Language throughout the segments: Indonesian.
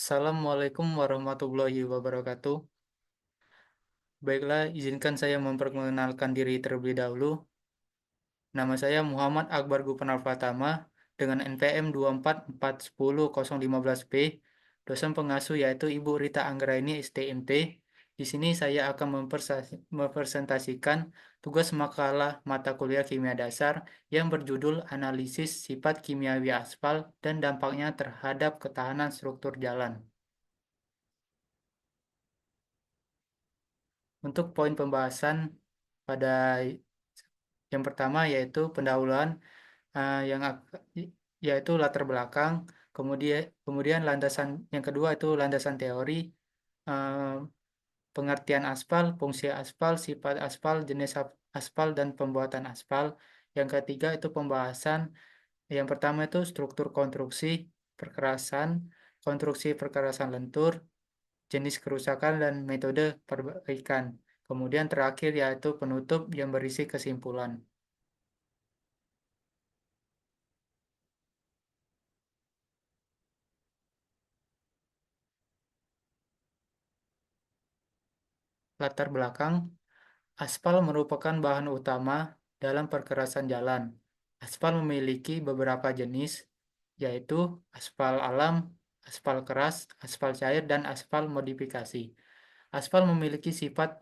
Assalamualaikum warahmatullahi wabarakatuh. Baiklah, izinkan saya memperkenalkan diri terlebih dahulu. Nama saya Muhammad Akbar Gupernal Pratama dengan NPM 2441015B. Dosen pengasuh yaitu Ibu Rita Anggraini STMT. Di sini saya akan mempresentasikan tugas makalah mata kuliah kimia dasar yang berjudul Analisis Sifat Kimiawi Aspal dan Dampaknya Terhadap Ketahanan Struktur Jalan. Untuk poin pembahasan pada yang pertama yaitu pendahuluan yang yaitu latar belakang, kemudian kemudian landasan yang kedua itu landasan teori, eh, pengertian aspal, fungsi aspal, sifat aspal, jenis aspal dan pembuatan aspal. Yang ketiga itu pembahasan yang pertama itu struktur konstruksi, perkerasan, konstruksi perkerasan lentur, jenis kerusakan dan metode perbaikan. Kemudian terakhir yaitu penutup yang berisi kesimpulan. Latar belakang, aspal merupakan bahan utama dalam perkerasan jalan. Aspal memiliki beberapa jenis, yaitu aspal alam, aspal keras, aspal cair, dan aspal modifikasi. Aspal memiliki sifat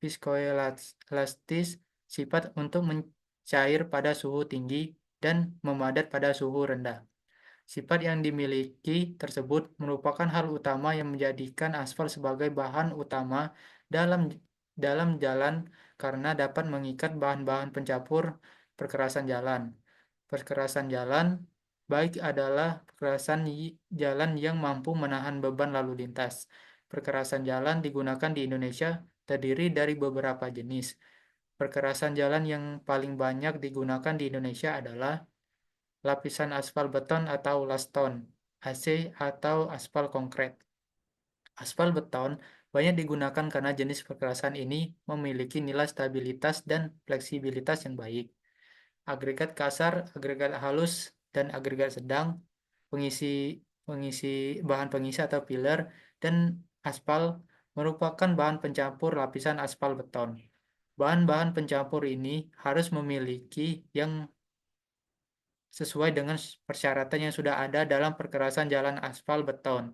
viskoelastis, sifat untuk mencair pada suhu tinggi dan memadat pada suhu rendah. Sifat yang dimiliki tersebut merupakan hal utama yang menjadikan aspal sebagai bahan utama dalam dalam jalan karena dapat mengikat bahan-bahan pencampur perkerasan jalan. Perkerasan jalan baik adalah perkerasan jalan yang mampu menahan beban lalu lintas. Perkerasan jalan digunakan di Indonesia terdiri dari beberapa jenis. Perkerasan jalan yang paling banyak digunakan di Indonesia adalah lapisan aspal beton atau laston, AC atau aspal konkret. Aspal beton banyak digunakan karena jenis perkerasan ini memiliki nilai stabilitas dan fleksibilitas yang baik. Agregat kasar, agregat halus, dan agregat sedang, pengisi pengisi bahan pengisi atau filler, dan aspal merupakan bahan pencampur lapisan aspal beton. Bahan-bahan pencampur ini harus memiliki yang sesuai dengan persyaratan yang sudah ada dalam perkerasan jalan aspal beton,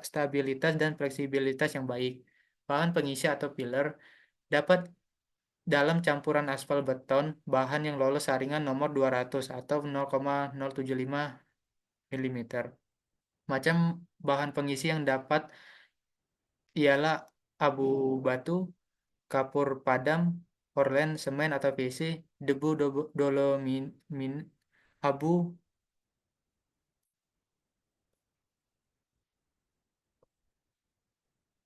stabilitas dan fleksibilitas yang baik. Bahan pengisi atau filler dapat dalam campuran aspal beton bahan yang lolos saringan nomor 200 atau 0,075 mm. Macam bahan pengisi yang dapat ialah abu batu, kapur padam, orlen, semen atau PC, debu dolomin, abu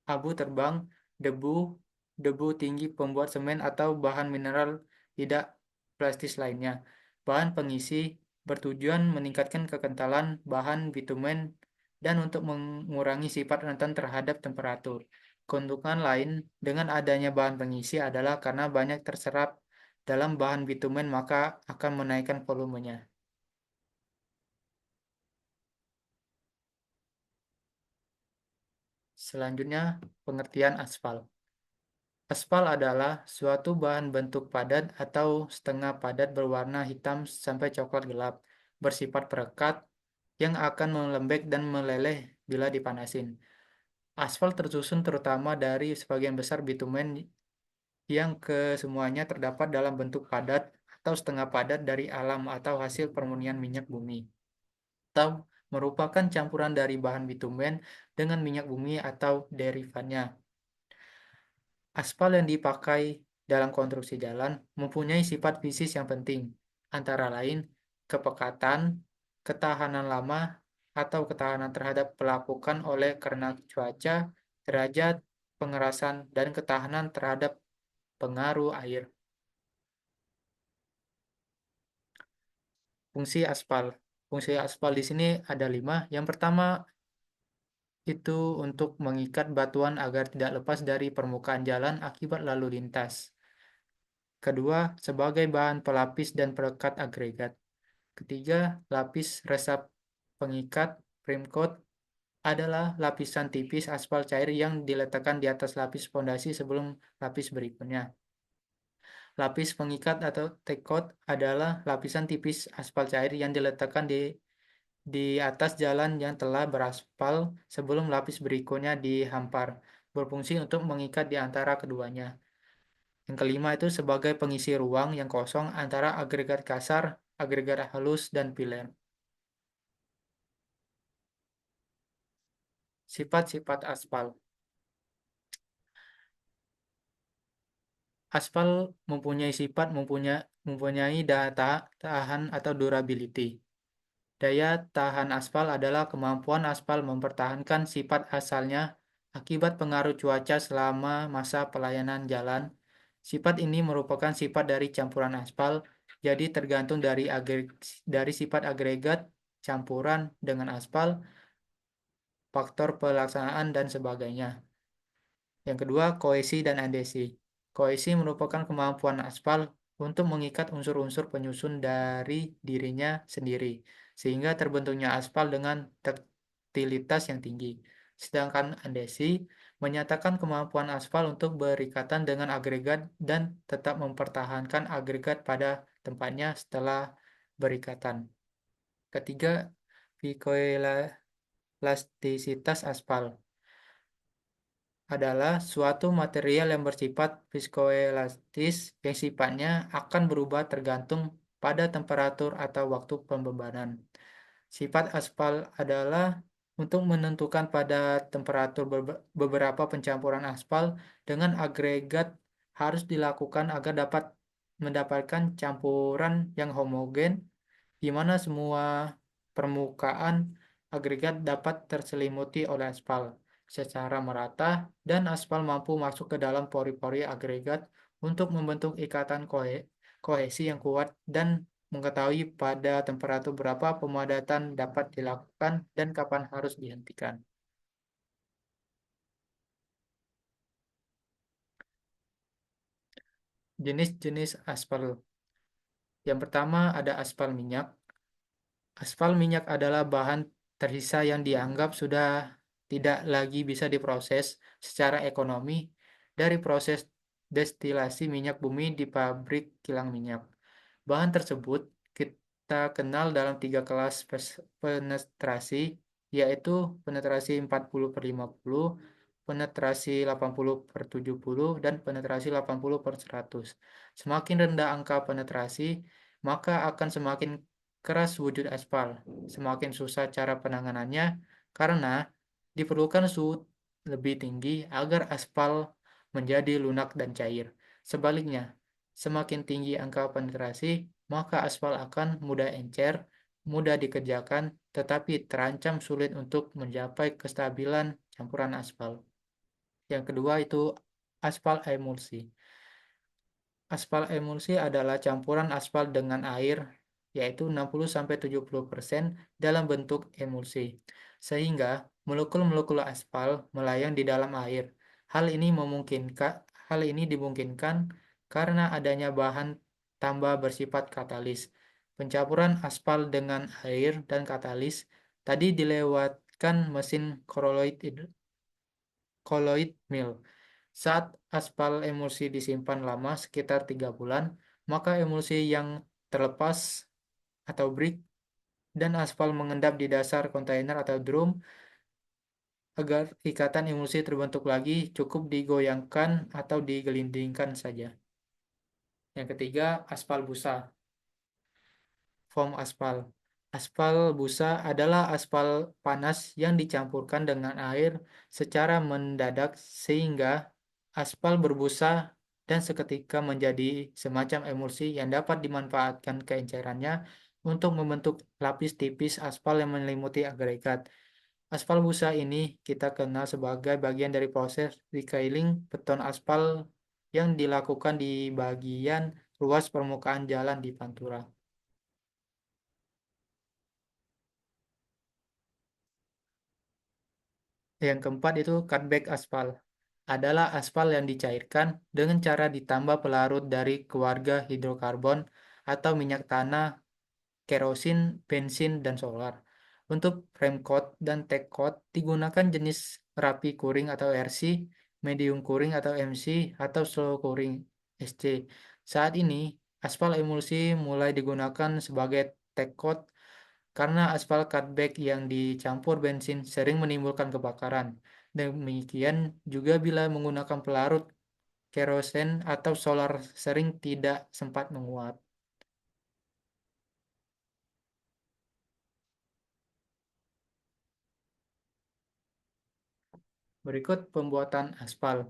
abu terbang, debu, debu tinggi pembuat semen atau bahan mineral tidak plastis lainnya. Bahan pengisi bertujuan meningkatkan kekentalan bahan bitumen dan untuk mengurangi sifat rentan terhadap temperatur. Keuntungan lain dengan adanya bahan pengisi adalah karena banyak terserap dalam bahan bitumen maka akan menaikkan volumenya. Selanjutnya, pengertian aspal. Aspal adalah suatu bahan bentuk padat atau setengah padat berwarna hitam sampai coklat gelap, bersifat perekat, yang akan melembek dan meleleh bila dipanasin. Aspal tersusun terutama dari sebagian besar bitumen yang kesemuanya terdapat dalam bentuk padat atau setengah padat dari alam atau hasil permunian minyak bumi, atau merupakan campuran dari bahan bitumen dengan minyak bumi atau derivatnya. Aspal yang dipakai dalam konstruksi jalan mempunyai sifat fisik yang penting, antara lain kepekatan, ketahanan lama, atau ketahanan terhadap pelapukan oleh karena cuaca, derajat, pengerasan, dan ketahanan terhadap pengaruh air. Fungsi aspal. Fungsi aspal di sini ada 5. Yang pertama itu untuk mengikat batuan agar tidak lepas dari permukaan jalan akibat lalu lintas. Kedua, sebagai bahan pelapis dan perekat agregat. Ketiga, lapis resap pengikat prime coat adalah lapisan tipis aspal cair yang diletakkan di atas lapis fondasi sebelum lapis berikutnya. Lapis pengikat atau tack coat adalah lapisan tipis aspal cair yang diletakkan di atas jalan yang telah beraspal sebelum lapis berikutnya dihampar, berfungsi untuk mengikat di antara keduanya. Yang kelima itu sebagai pengisi ruang yang kosong antara agregat kasar, agregat halus, dan piler. Sifat-sifat aspal. Aspal mempunyai sifat mempunyai daya tahan atau durability. Daya tahan aspal adalah kemampuan aspal mempertahankan sifat asalnya akibat pengaruh cuaca selama masa pelayanan jalan. Sifat ini merupakan sifat dari campuran aspal, jadi tergantung dari sifat agregat, campuran dengan aspal, faktor pelaksanaan, dan sebagainya. Yang kedua, kohesi dan adesi. Kohesi merupakan kemampuan aspal untuk mengikat unsur-unsur penyusun dari dirinya sendiri, sehingga terbentuknya aspal dengan taktilitas yang tinggi. Sedangkan adesi menyatakan kemampuan aspal untuk berikatan dengan agregat dan tetap mempertahankan agregat pada tempatnya setelah berikatan. Ketiga, viscoelastisitas aspal adalah suatu material yang bersifat viskoelastis yang sifatnya akan berubah tergantung pada temperatur atau waktu pembebanan. Sifat aspal adalah untuk menentukan pada temperatur beberapa pencampuran aspal dengan agregat harus dilakukan agar dapat mendapatkan campuran yang homogen di mana semua permukaan agregat dapat terselimuti oleh aspal secara merata dan aspal mampu masuk ke dalam pori-pori agregat untuk membentuk ikatan kohesi yang kuat dan mengetahui pada temperatur berapa pemadatan dapat dilakukan dan kapan harus dihentikan. Jenis-jenis aspal. Yang pertama ada aspal minyak. Aspal minyak adalah bahan tersisa yang dianggap sudah tidak lagi bisa diproses secara ekonomi dari proses destilasi minyak bumi di pabrik kilang minyak. Bahan tersebut kita kenal dalam tiga kelas penetrasi, yaitu penetrasi 40/50, penetrasi 80/70, dan penetrasi 80/100. Semakin rendah angka penetrasi, maka akan semakin keras wujud aspal, semakin susah cara penanganannya karena diperlukan suhu lebih tinggi agar aspal menjadi lunak dan cair. Sebaliknya, semakin tinggi angka penetrasi, maka aspal akan mudah encer, mudah dikerjakan, tetapi terancam sulit untuk mencapai kestabilan campuran aspal. Yang kedua itu aspal emulsi. Aspal emulsi adalah campuran aspal dengan air, yaitu 60-70% dalam bentuk emulsi, sehingga molekul-molekul aspal melayang di dalam air. Hal ini dimungkinkan karena adanya bahan tambah bersifat katalis. Pencampuran aspal dengan air dan katalis tadi dilewatkan mesin colloid mill. Saat aspal emulsi disimpan lama sekitar 3 bulan, maka emulsi yang terlepas atau brick dan aspal mengendap di dasar kontainer atau drum. Agar ikatan emulsi terbentuk lagi, cukup digoyangkan atau digelindingkan saja. Yang ketiga, aspal busa. Foam aspal. Aspal busa adalah aspal panas yang dicampurkan dengan air secara mendadak sehingga aspal berbusa dan seketika menjadi semacam emulsi yang dapat dimanfaatkan keencerannya untuk membentuk lapis tipis aspal yang menyelimuti agregat. Aspal busa ini kita kenal sebagai bagian dari proses recailing beton aspal yang dilakukan di bagian luas permukaan jalan di Pantura. Yang keempat itu cutback aspal. Adalah aspal yang dicairkan dengan cara ditambah pelarut dari keluarga hidrokarbon atau minyak tanah kerosin, bensin, dan solar. Untuk frame coat dan tack coat digunakan jenis rapi curing atau RC, medium curing atau MC, atau slow curing SC. Saat ini, aspal emulsi mulai digunakan sebagai tack coat karena aspal cutback yang dicampur bensin sering menimbulkan kebakaran. Demikian juga bila menggunakan pelarut kerosen atau solar sering tidak sempat menguap. Berikut pembuatan aspal.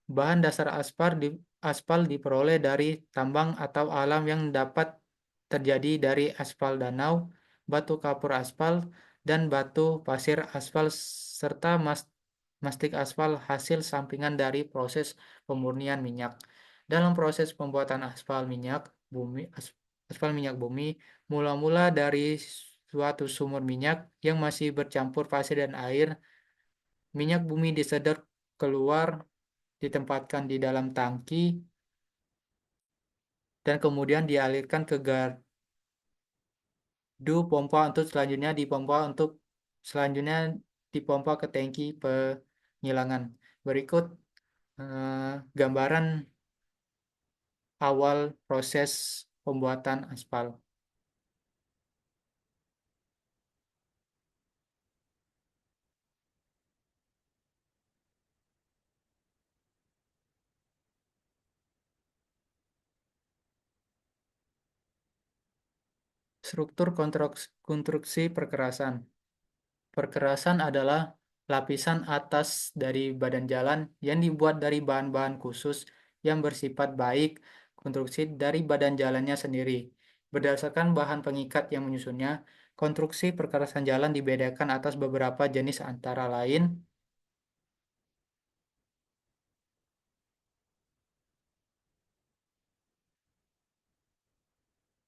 Bahan dasar aspal diperoleh dari tambang atau alam yang dapat terjadi dari aspal danau, batu kapur aspal, dan batu pasir aspal serta mastik aspal hasil sampingan dari proses pemurnian minyak. Dalam proses pembuatan aspal minyak bumi, mula-mula dari suatu sumur minyak yang masih bercampur pasir dan air, minyak bumi disedot keluar, ditempatkan di dalam tangki, dan kemudian dialirkan ke gardu pompa untuk selanjutnya dipompa ke tangki penghilangan. Berikut gambaran awal proses pembuatan aspal. Struktur konstruksi perkerasan. Perkerasan adalah lapisan atas dari badan jalan yang dibuat dari bahan-bahan khusus yang bersifat baik konstruksi dari badan jalannya sendiri. Berdasarkan bahan pengikat yang menyusunnya, konstruksi perkerasan jalan dibedakan atas beberapa jenis antara lain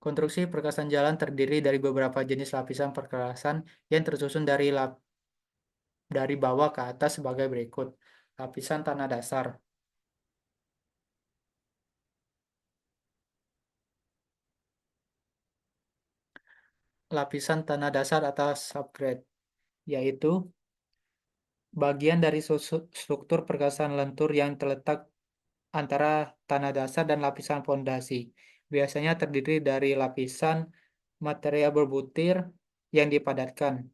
konstruksi perkerasan jalan terdiri dari beberapa jenis lapisan perkerasan yang tersusun dari bawah ke atas sebagai berikut. Lapisan tanah dasar. Lapisan tanah dasar atau subgrade, yaitu bagian dari struktur perkerasan lentur yang terletak antara tanah dasar dan lapisan fondasi. Biasanya terdiri dari lapisan material berbutir yang dipadatkan.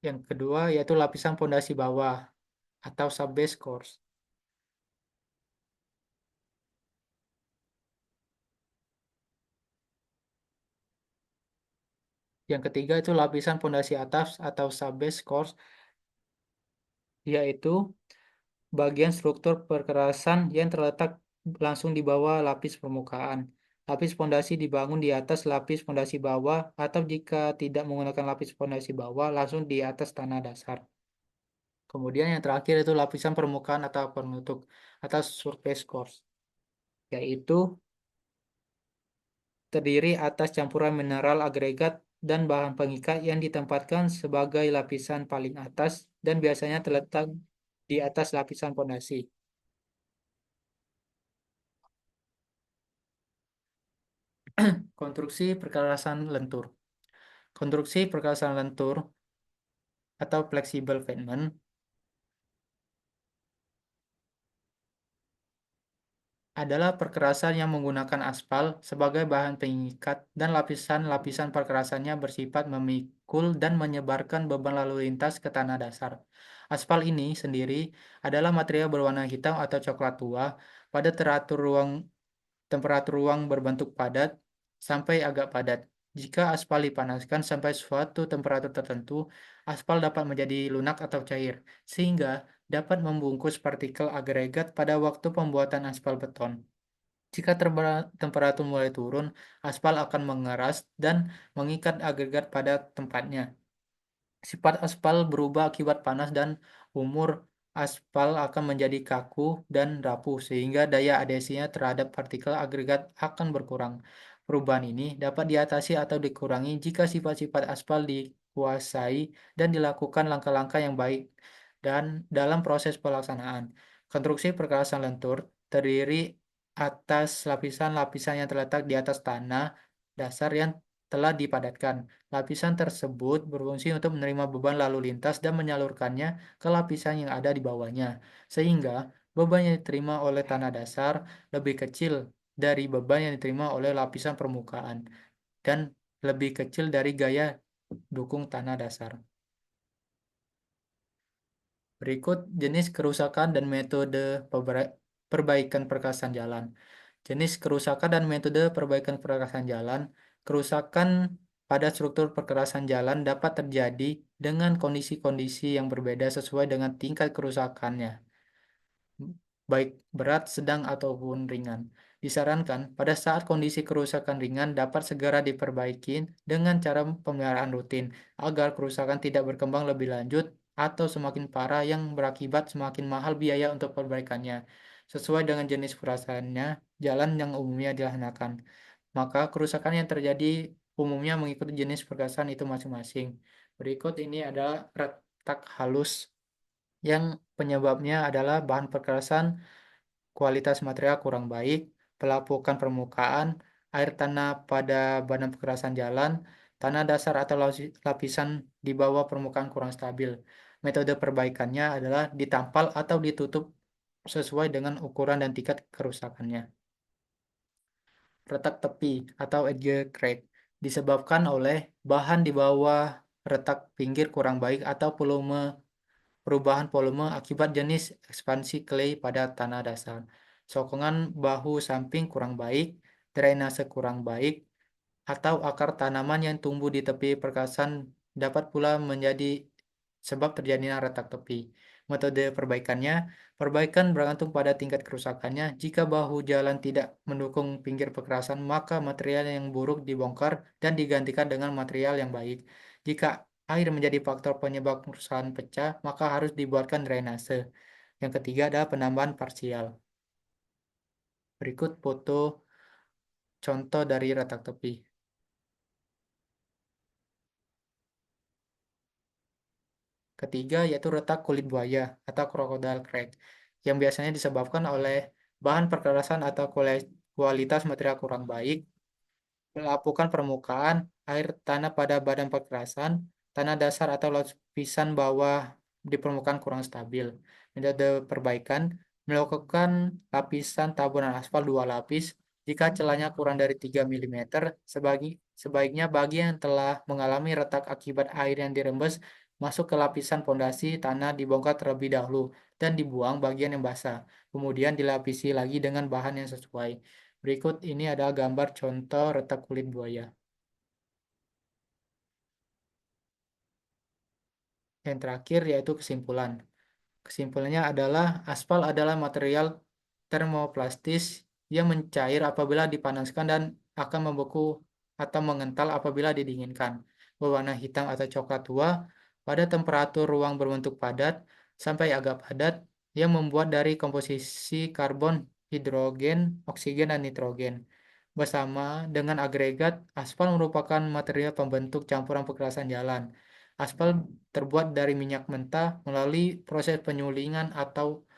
Yang kedua yaitu lapisan fondasi bawah atau subbase course. Yang ketiga itu lapisan fondasi atas atau subbase course, yaitu bagian struktur perkerasan yang terletak langsung di bawah lapis permukaan. Lapis fondasi dibangun di atas lapis fondasi bawah atau jika tidak menggunakan lapis fondasi bawah langsung di atas tanah dasar. Kemudian yang terakhir itu lapisan permukaan atau penutup atau surface course, yaitu terdiri atas campuran mineral agregat dan bahan pengikat yang ditempatkan sebagai lapisan paling atas dan biasanya terletak di atas lapisan fondasi. Konstruksi perkerasan lentur. Konstruksi perkerasan lentur atau flexible pavement adalah perkerasan yang menggunakan aspal sebagai bahan pengikat dan lapisan-lapisan perkerasannya bersifat memikul dan menyebarkan beban lalu lintas ke tanah dasar. Aspal ini sendiri adalah material berwarna hitam atau coklat tua pada temperatur ruang berbentuk padat sampai agak padat. Jika aspal dipanaskan sampai suatu temperatur tertentu, aspal dapat menjadi lunak atau cair, sehingga dapat membungkus partikel agregat pada waktu pembuatan aspal beton. Jika temperatur mulai turun, aspal akan mengeras dan mengikat agregat pada tempatnya. Sifat aspal berubah akibat panas dan umur aspal akan menjadi kaku dan rapuh sehingga daya adhesinya terhadap partikel agregat akan berkurang. Perubahan ini dapat diatasi atau dikurangi jika sifat-sifat aspal dikuasai dan dilakukan langkah-langkah yang baik dan dalam proses pelaksanaan. Konstruksi perkerasan lentur terdiri atas lapisan-lapisan yang terletak di atas tanah dasar yang telah dipadatkan. Lapisan tersebut berfungsi untuk menerima beban lalu lintas dan menyalurkannya ke lapisan yang ada di bawahnya, sehingga beban yang diterima oleh tanah dasar lebih kecil dari beban yang diterima oleh lapisan permukaan dan lebih kecil dari gaya dukung tanah dasar. Berikut jenis kerusakan dan metode perbaikan perkasan jalan. Jenis kerusakan dan metode perbaikan perkasan jalan. Kerusakan pada struktur perkerasan jalan dapat terjadi dengan kondisi-kondisi yang berbeda sesuai dengan tingkat kerusakannya, baik berat, sedang, ataupun ringan. Disarankan, pada saat kondisi kerusakan ringan dapat segera diperbaiki dengan cara pemeliharaan rutin, agar kerusakan tidak berkembang lebih lanjut atau semakin parah yang berakibat semakin mahal biaya untuk perbaikannya. Sesuai dengan jenis kerusakannya, jalan yang umumnya dilaksanakan. Maka kerusakan yang terjadi umumnya mengikuti jenis perkerasan itu masing-masing. Berikut ini adalah retak halus yang penyebabnya adalah bahan perkerasan, kualitas material kurang baik, pelapukan permukaan, air tanah pada badan perkerasan jalan, tanah dasar atau lapisan di bawah permukaan kurang stabil. Metode perbaikannya adalah ditampal atau ditutup sesuai dengan ukuran dan tingkat kerusakannya. Retak tepi atau edge crack disebabkan oleh bahan di bawah retak pinggir kurang baik atau perubahan volume akibat jenis ekspansi clay pada tanah dasar. Sokongan bahu samping kurang baik, drainase kurang baik, atau akar tanaman yang tumbuh di tepi perkasan dapat pula menjadi sebab terjadinya retak tepi. Metode perbaikannya, perbaikan bergantung pada tingkat kerusakannya. Jika bahu jalan tidak mendukung pinggir perkerasan, maka material yang buruk dibongkar dan digantikan dengan material yang baik. Jika air menjadi faktor penyebab kerusakan pecah, maka harus dibuatkan drainase. Yang ketiga adalah penambahan parsial. Berikut foto contoh dari retak tepi. Ketiga yaitu retak kulit buaya atau crocodile crack yang biasanya disebabkan oleh bahan perkerasan atau kualitas material kurang baik, pelapukan permukaan, air tanah pada badan perkerasan, tanah dasar atau lapisan bawah di permukaan kurang stabil. Metode perbaikan melakukan lapisan taburan aspal 2 lapis. Jika celahnya kurang dari 3 mm, sebaiknya bagian yang telah mengalami retak akibat air yang dirembes masuk ke lapisan pondasi tanah dibongkar terlebih dahulu dan dibuang bagian yang basah. Kemudian dilapisi lagi dengan bahan yang sesuai. Berikut ini adalah gambar contoh retak kulit buaya. Yang terakhir yaitu kesimpulan. Kesimpulannya adalah aspal adalah material termoplastis yang mencair apabila dipanaskan dan akan membeku atau mengental apabila didinginkan. Berwarna hitam atau coklat tua pada temperatur ruang berbentuk padat sampai agak padat yang membuat dari komposisi karbon, hidrogen, oksigen, dan nitrogen. Bersama dengan agregat, aspal merupakan material pembentuk campuran perkerasan jalan. Aspal terbuat dari minyak mentah melalui proses penyulingan atau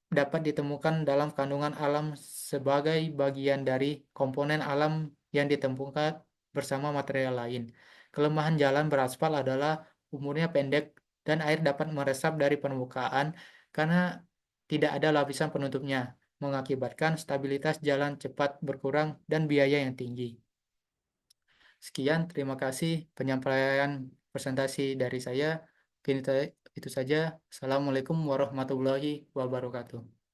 dapat ditemukan dalam kandungan alam sebagai bagian dari komponen alam yang ditemukan bersama material lain. Kelemahan jalan beraspal adalah umurnya pendek dan air dapat meresap dari permukaan karena tidak ada lapisan penutupnya, mengakibatkan stabilitas jalan cepat berkurang dan biaya yang tinggi. Sekian, terima kasih penyampaian presentasi dari saya. Mungkin itu saja. Assalamualaikum warahmatullahi wabarakatuh.